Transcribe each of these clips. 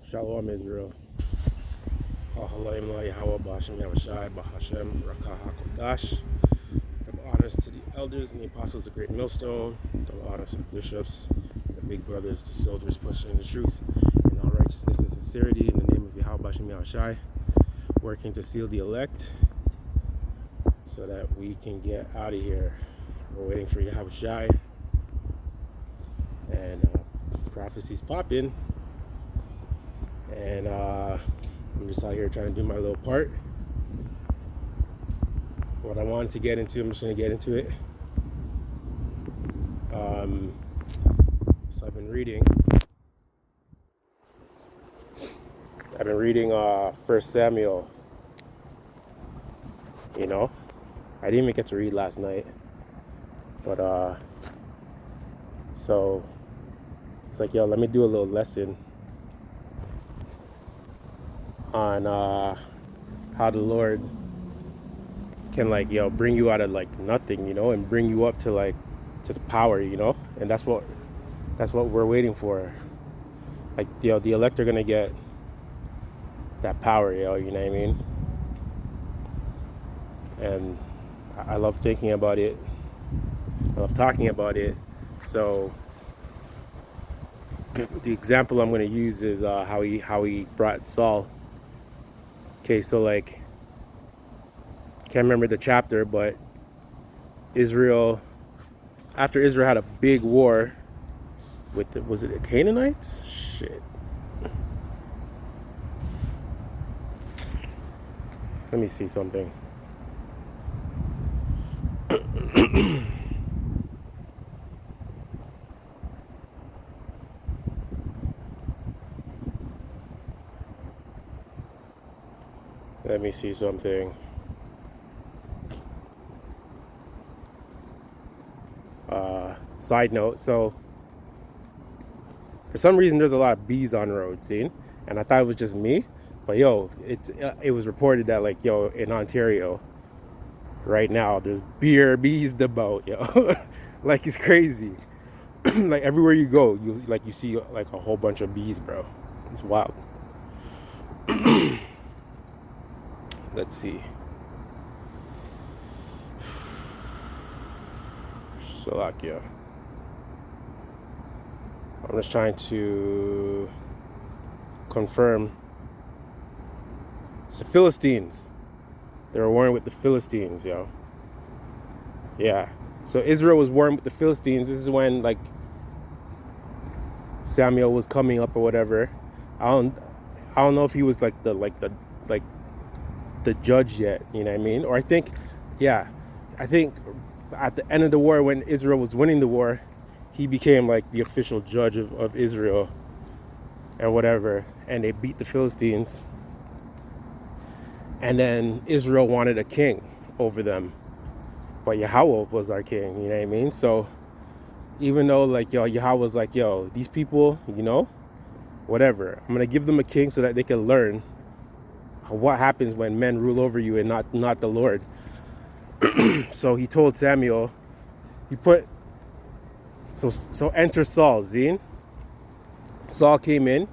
Shalom Israel. Yahawah Bahashem Rakah HaKodash. Double honors to the elders and the apostles of Great Millstone. Double honors to the bishops, the big brothers, the soldiers pushing the truth in all righteousness and sincerity in the name of Yahawah working to seal the elect so that we can get out of here. We're waiting for Yahawah and prophecies popping. And I'm just out here trying to do my little part. What I wanted to get into, I'm just going to get into it. So I've been reading 1 Samuel. You know, I didn't even get to read last night, but so it's like, yo, let me do a little lesson on how the Lord can, like, bring you out of like nothing, and bring you up to like to the power, and that's what we're waiting for. Like, the elect are gonna get that power, you know what I mean? And I love thinking about it. I love talking about it. So the example I'm gonna use is how he brought Saul. Okay, so like, can't remember the chapter, but after Israel had a big war with was it the Canaanites? Shit. Let me see something. Let me see something. Side note, so for some reason there's a lot of bees on roads, see? And I thought it was just me, but it was reported that, like, in Ontario right now there's bees about, like, it's crazy. Like, everywhere you go, you see like a whole bunch of bees, bro. It's wild. Let's see. Slovakia. I'm just trying to confirm. It's the Philistines. They were warring with the Philistines, yo. Yeah. So Israel was warring with the Philistines. This is when, like, Samuel was coming up or whatever. I don't know if he was like the judge yet, you know what I mean? Or I think at the end of the war, when Israel was winning the war, he became like the official judge of Israel and whatever, and they beat the Philistines. And then Israel wanted a king over them, but Yahawah was our king, you know what I mean? So even though, like, Yahawah was like, these people, whatever, I'm gonna give them a king so that they can learn what happens when men rule over you and not the Lord. So he told Samuel, so enter Saul, Zine. Saul came in,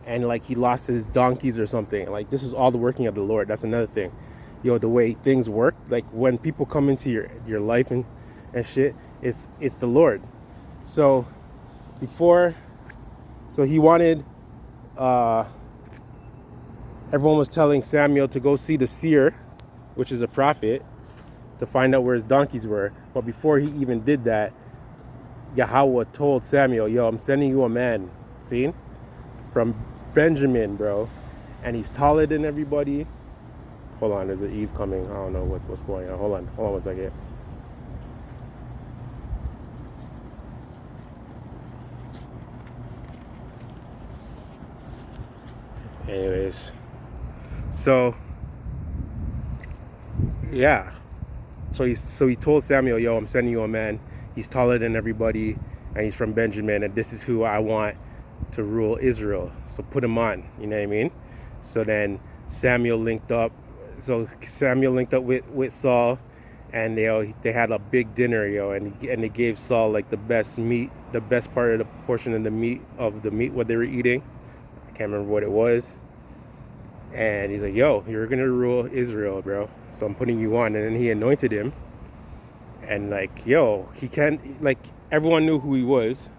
and like, he lost his donkeys or something. Like, this is all the working of the Lord. That's another thing. The way things work, like, when people come into your life and shit, it's the Lord. So he wanted, everyone was telling Samuel to go see the seer, which is a prophet, to find out where his donkeys were. But before he even did that, Yahawah told Samuel, I'm sending you a man, see, from Benjamin, bro. And he's taller than everybody. Hold on, there's an Eve coming. I don't know what's going on. Hold on 1 second. Anyways, so yeah. So he told Samuel, I'm sending you a man. He's taller than everybody, and he's from Benjamin, and this is who I want to rule Israel. So put him on, you know what I mean? So then Samuel linked up. So Samuel linked up with Saul, and they had a big dinner, and they gave Saul like the best meat, the best part of the portion of the meat what they were eating. I can't remember what it was. And he's like, yo, you're going to rule Israel, bro. So I'm putting you on. And then he anointed him. And like, yo, he can't, like, everyone knew who he was.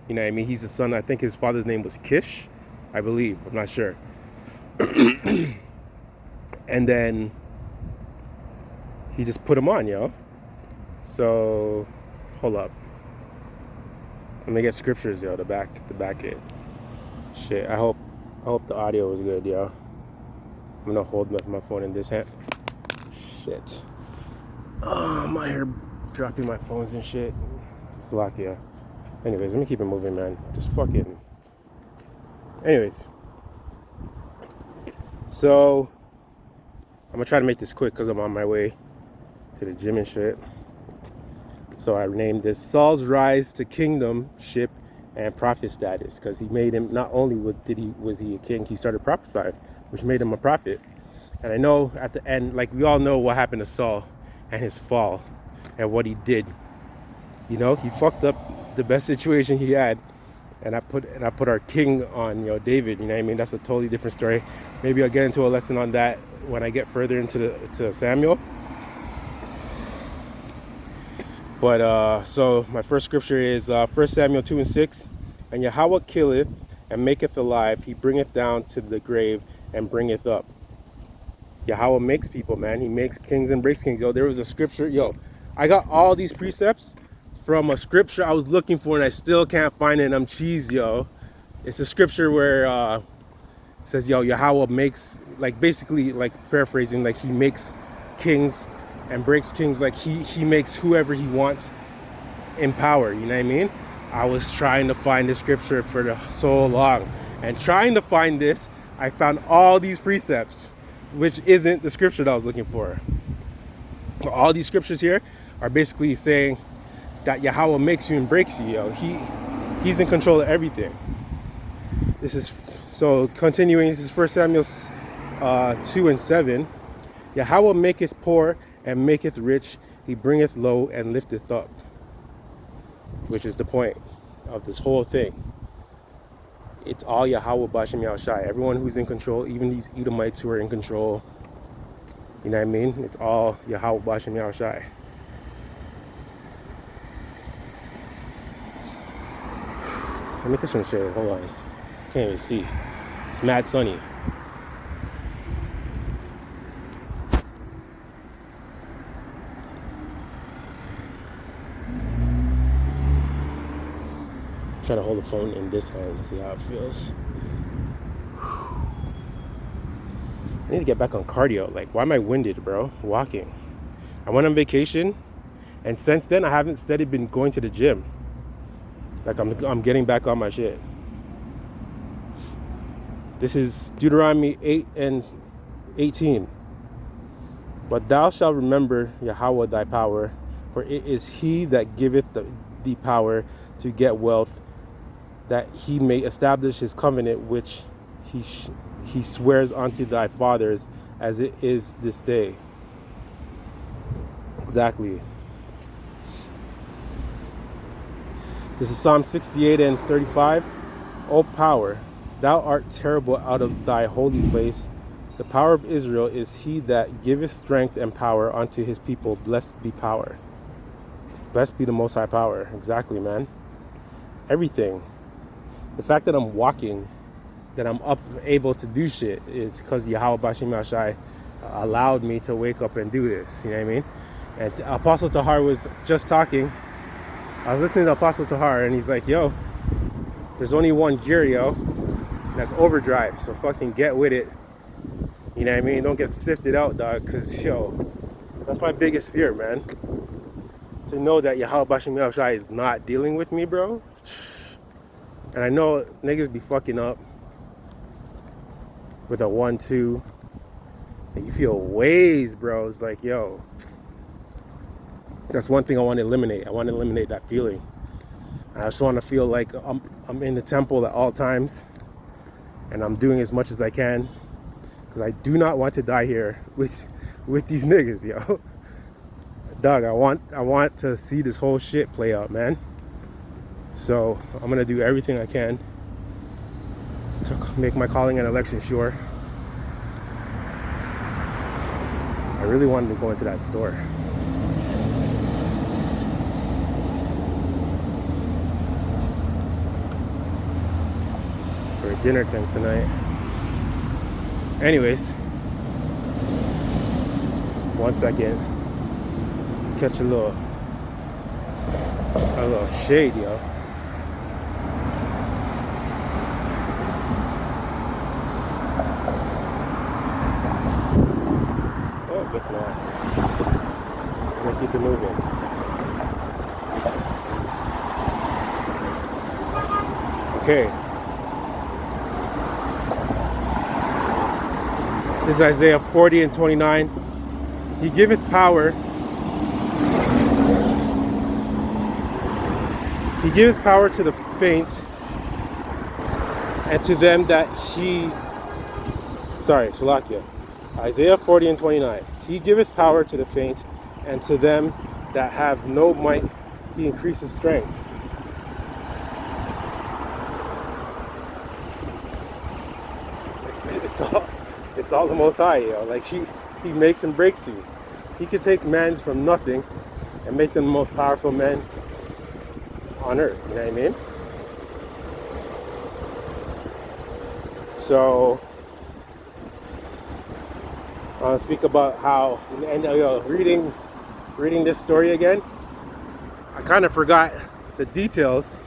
You know what I mean? He's the son, I think his father's name was Kish, I believe. I'm not sure. And then he just put him on, yo. So, hold up. Let me get scriptures, yo, to back it. Shit, I hope the audio was good, yo. I'm gonna hold my phone in this hand. Shit. Oh, I'm out here dropping my phones and shit. Slovakia. Anyways, let me keep it moving, man. Just fucking. Anyways. So, I'm gonna try to make this quick because I'm on my way to the gym and shit. So I named this Saul's Rise to Kingdomship and Prophet Status, because he made him, not only was he a king, he started prophesying, which made him a prophet. And I know at the end, like we all know what happened to Saul and his fall and what he did. You know, he fucked up the best situation he had, and I put our king on, you know, David. You know what I mean? That's a totally different story. Maybe I'll get into a lesson on that when I get further into to Samuel. But so my first scripture is 1 Samuel 2:6. And Yahawah killeth and maketh alive; he bringeth down to the grave and bringeth up. Yahawah makes people, man. He makes kings and breaks kings. Yo, there was a scripture. Yo, I got all these precepts from a scripture I was looking for, and I still can't find it. And I'm cheesed, yo. It's a scripture where it says, yo, Yahawah makes, like, basically, like, paraphrasing, like, he makes kings and breaks kings. Like, he makes whoever he wants in power. You know what I mean? I was trying to find the scripture for so long, and trying to find this, I found all these precepts, which isn't the scripture that I was looking for. All these scriptures here are basically saying that Yahawah makes you and breaks you, yo. He's in control of everything. This is, so continuing, this is 1 Samuel 2:7. Yahawah maketh poor and maketh rich, he bringeth low and lifteth up. Which is the point of this whole thing. It's all Yahawah Bashem Yahushai. Everyone who's in control, even these Edomites who are in control, you know what I mean? It's all Yahawah Bashem Yahushai. Let me catch some shade. Hold on. Can't even see. It's mad sunny. Try to hold the phone in this hand and see how it feels. I need to get back on cardio. Like, why am I winded, bro? Walking. I went on vacation, and since then I haven't steadily been going to the gym. Like, I'm getting back on my shit. This is Deuteronomy 8:18. But thou shalt remember Yahawah thy power, for it is he that giveth thee power to get wealth, that he may establish his covenant which he swears unto thy fathers, as it is this day. Exactly. This is Psalm 68:35. O power, thou art terrible out of thy holy place. The power of Israel is he that giveth strength and power unto his people. Blessed be power. Blessed be the Most High power. Exactly, man. Everything. The fact that I'm walking, that I'm up, able to do shit, is because Yahawah Bashem Yahushai allowed me to wake up and do this. You know what I mean? And Apostle Tahar was just talking. I was listening to Apostle Tahar, and he's like, yo, there's only one gear, yo. And that's overdrive. So fucking get with it. You know what I mean? Don't get sifted out, dog. Because, yo, that's my biggest fear, man. To know that Yahawah Bashem Yahushai is not dealing with me, bro. And I know niggas be fucking up with a 1-2. And you feel ways, bro. It's like, yo, that's one thing I want to eliminate. I want to eliminate that feeling. I just want to feel like I'm in the temple at all times, and I'm doing as much as I can, because I do not want to die here with these niggas, yo. Dog, I want to see this whole shit play out, man. So I'm gonna do everything I can to make my calling and election sure. I really wanted to go into that store. For a dinner time tonight. Anyways, one second. Catch a little shade, yo. Oh, guess not. I'm gonna keep it moving. Okay. This is Isaiah 40 and 29. He giveth power. He giveth power to the faint, and to them that Shalakia. Isaiah 40 and 29. He giveth power to the faint, and to them that have no might, he increases strength. It's all the Most High, yo. Like he makes and breaks you. He could take men from nothing and make them the most powerful men on earth, you know what I mean? So I want to speak about how, and reading this story again, I kind of forgot the details,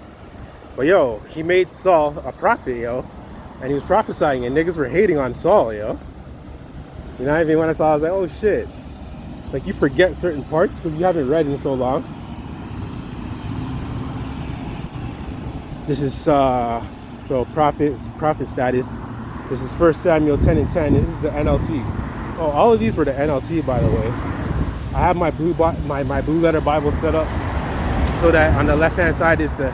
but yo, he made Saul a prophet, yo, and he was prophesying, and niggas were hating on Saul, yo. You know what I mean? When I saw it, I was like, oh shit. Like, you forget certain parts because you haven't read in so long. This is so prophet status. This is 1 Samuel 10 and 10. This is the NLT. Oh, all of these were the NLT, by the way. I have my blue letter Bible set up so that on the left hand side is the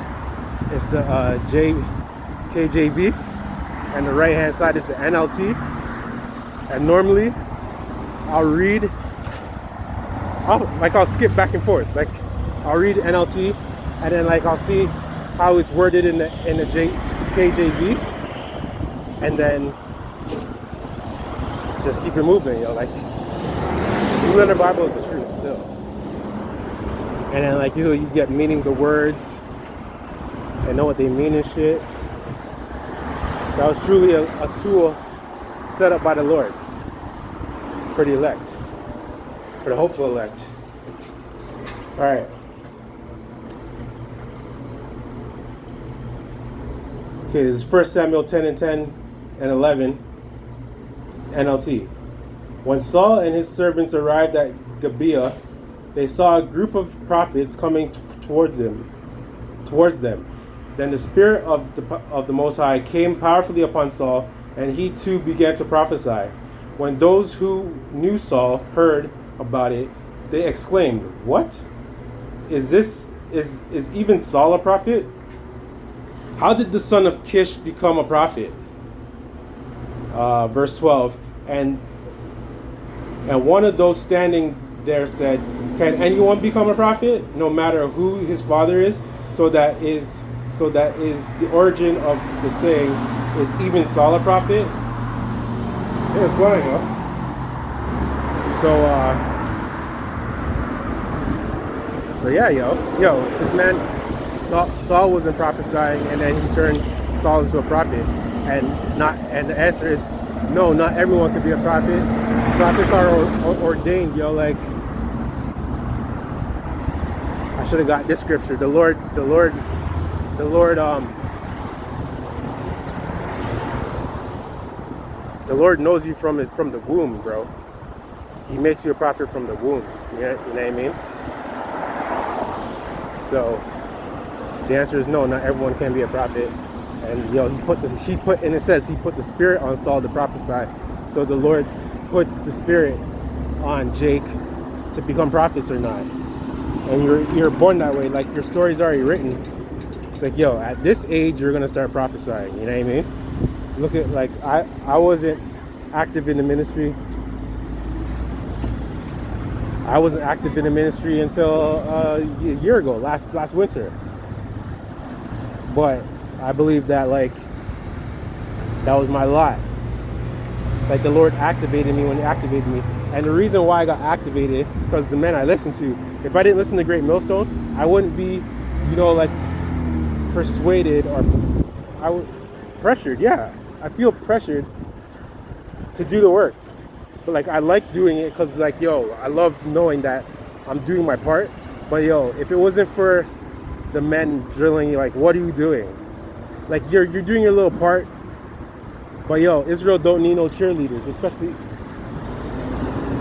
KJV, and the right hand side is the NLT. And normally I'll skip back and forth. Like, I'll read NLT, and then like I'll see how it's worded in the KJV, and then just keep it moving, yo. Like, Blue Letter Bible is the truth still. And then like you get meanings of words and know what they mean and shit. That was truly a tool set up by the Lord for the elect, for the hopeful elect. All right. Okay, this is 1 Samuel 10 and 10 and 11, NLT. When Saul and his servants arrived at Gibeah, they saw a group of prophets coming towards them. Then the Spirit of the Most High came powerfully upon Saul, and he too began to prophesy. When those who knew Saul heard about it, they exclaimed, "What? Is even Saul a prophet? How did the son of Kish become a prophet?" Verse 12, and one of those standing there said, "Can anyone become a prophet, no matter who his father is?" So that is the origin of the saying, "Is even Saul a prophet?" Yeah, it's going on. So yeah, yo, this man Saul wasn't prophesying, and then he turned Saul into a prophet, and the answer is no, not everyone can be a prophet. Prophets are ordained, yo. Like, I should have got this scripture. The Lord knows you from the womb, bro. He makes you a prophet from the womb. You know what I mean? So the answer is no, not everyone can be a prophet. And he put the Spirit on Saul to prophesy. So the Lord puts the Spirit on Jake to become prophets or not. And you're born that way. Like, your story's already written. It's like, yo, at this age you're gonna start prophesying. You know what I mean? Look at, like, I wasn't active in the ministry. I wasn't active in the ministry until a year ago, last winter. But I believe that, like, That was my lot. Like the Lord activated me when He activated me. And the reason why I got activated is because the men I listened to. If I didn't listen to Great Millstone, I wouldn't be, like persuaded or I would pressured. Yeah, I feel pressured to do the work. But like I like doing it because like I love knowing that I'm doing my part. But if it wasn't for the men drilling you, like, what are you doing? Like you're doing your little part. But Israel don't need no cheerleaders, especially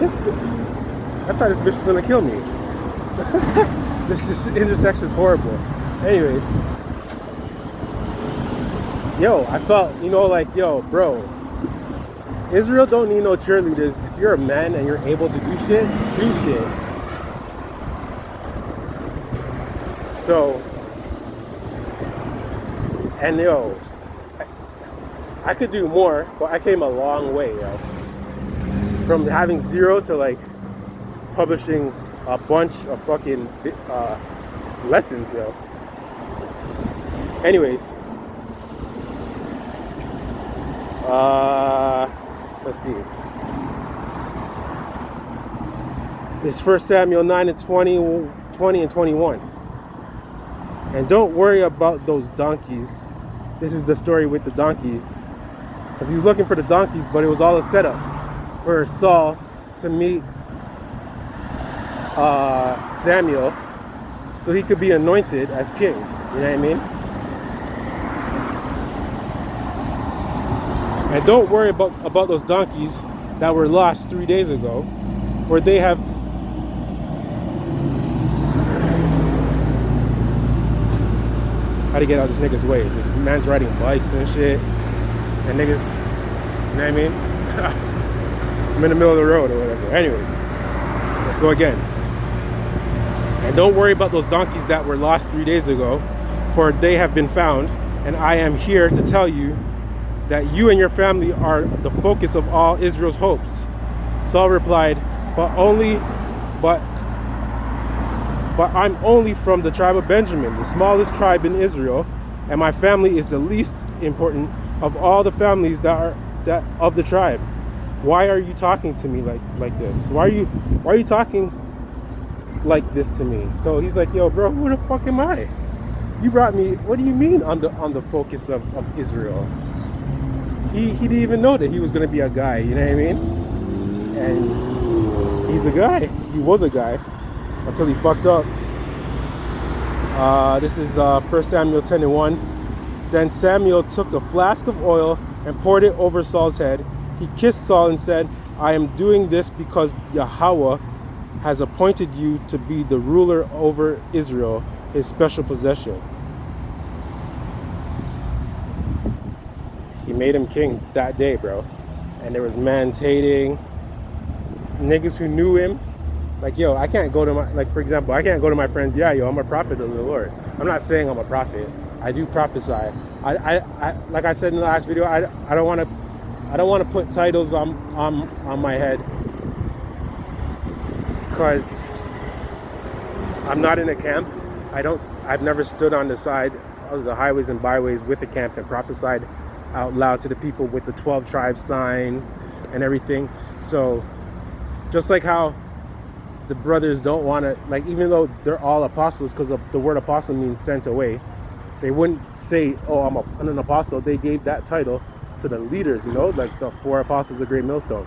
this. I thought this bitch was gonna kill me. This intersection is horrible. Anyways, I felt, bro, Israel don't need no cheerleaders. If you're a man and you're able to do shit, do shit. So, and I could do more, but I came a long way, from having zero to like publishing a bunch of fucking lessons, Anyways, let's see. It's 1 Samuel 9 and 20 and 21. And don't worry about those donkeys. This is the story with the donkeys. Because he was looking for the donkeys, but it was all a setup for Saul to meet Samuel so he could be anointed as king. You know what I mean? And don't worry about those donkeys that were lost 3 days ago, for they have how to get out of this nigga's way. This man's riding bikes and shit. And niggas, you know what I mean? I'm in the middle of the road or whatever. Anyways, let's go again. And don't worry about those donkeys that were lost 3 days ago, for they have been found. And I am here to tell you that you and your family are the focus of all Israel's hopes. Saul replied, but I'm only from the tribe of Benjamin, the smallest tribe in Israel, and my family is the least important of all the families that of the tribe. Why are you talking to me like this? Why are you talking like this to me? So he's like, bro, who the fuck am I? You brought me. What do you mean on the focus of Israel? He didn't even know that he was gonna be a guy. You know what I mean? And he's a guy. He was a guy until he fucked up. This is 1 Samuel 10 and 1. Then Samuel took a flask of oil and poured it over Saul's head. He kissed Saul and said, I am doing this because Yahawah has appointed you to be the ruler over Israel, his special possession. He made him king that day, bro. And there was mans hating, niggas who knew him. Like, I can't go to for example, I can't go to my friends, I'm a prophet of the Lord. I'm not saying I'm a prophet. I do prophesy. I like I said in the last video, I don't want to put titles on my head, because I'm not in a camp. I've never stood on the side of the highways and byways with a camp and prophesied out loud to the people with the 12 tribes sign and everything. So just like how the brothers don't want to, like, even though they're all apostles, because the word apostle means sent away, they wouldn't say, I'm an apostle. They gave that title to the leaders, like the 4 apostles of Great Millstone.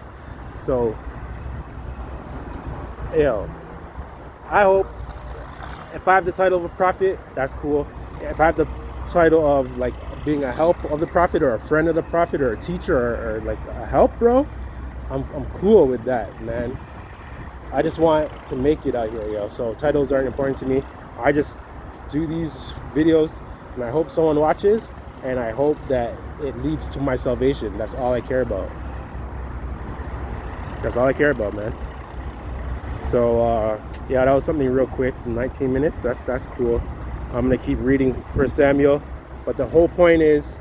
So I hope if I have the title of a prophet, that's cool. If I have the title of like being a help of the prophet or a friend of the prophet or a teacher or like a help, bro, I'm cool with that, man. I just want to make it out here, So titles aren't important to me. I just do these videos and I hope someone watches, and I hope that it leads to my salvation. That's all I care about. That's all I care about, man. So that was something real quick, 19 minutes. That's cool. I'm gonna keep reading 1 Samuel, but the whole point is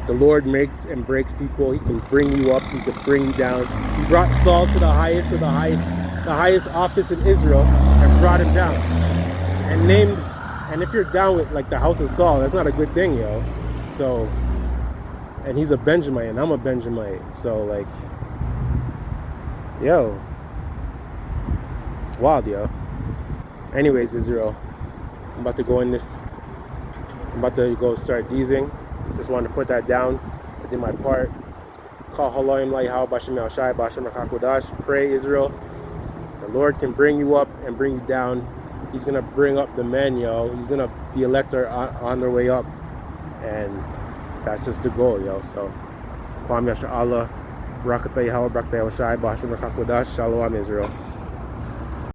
the Lord makes and breaks people. He can bring you up, he can bring you down. He brought Saul to the highest office in Israel and brought him down. And if you're down with like the house of Saul, that's not a good thing, So and he's a Benjamite, and I'm a Benjamite. So like, yo, it's wild, yo. Anyways, Israel, I'm about to go in this. I'm about to go start deezing. Just wanted to put that down. I did my part. Call Haloim La Yahawah Bashem Yahushai Bashem Rakakodash. Pray, Israel. The Lord can bring you up and bring you down. He's gonna bring up the men, yo. He's gonna, the elect are on their way up, and that's just the goal, yo. So, Kwam Yasha Allah, Barakatah Yahawah, Barakatah Yahushai Bashem Rakakodash. Shalom, Israel.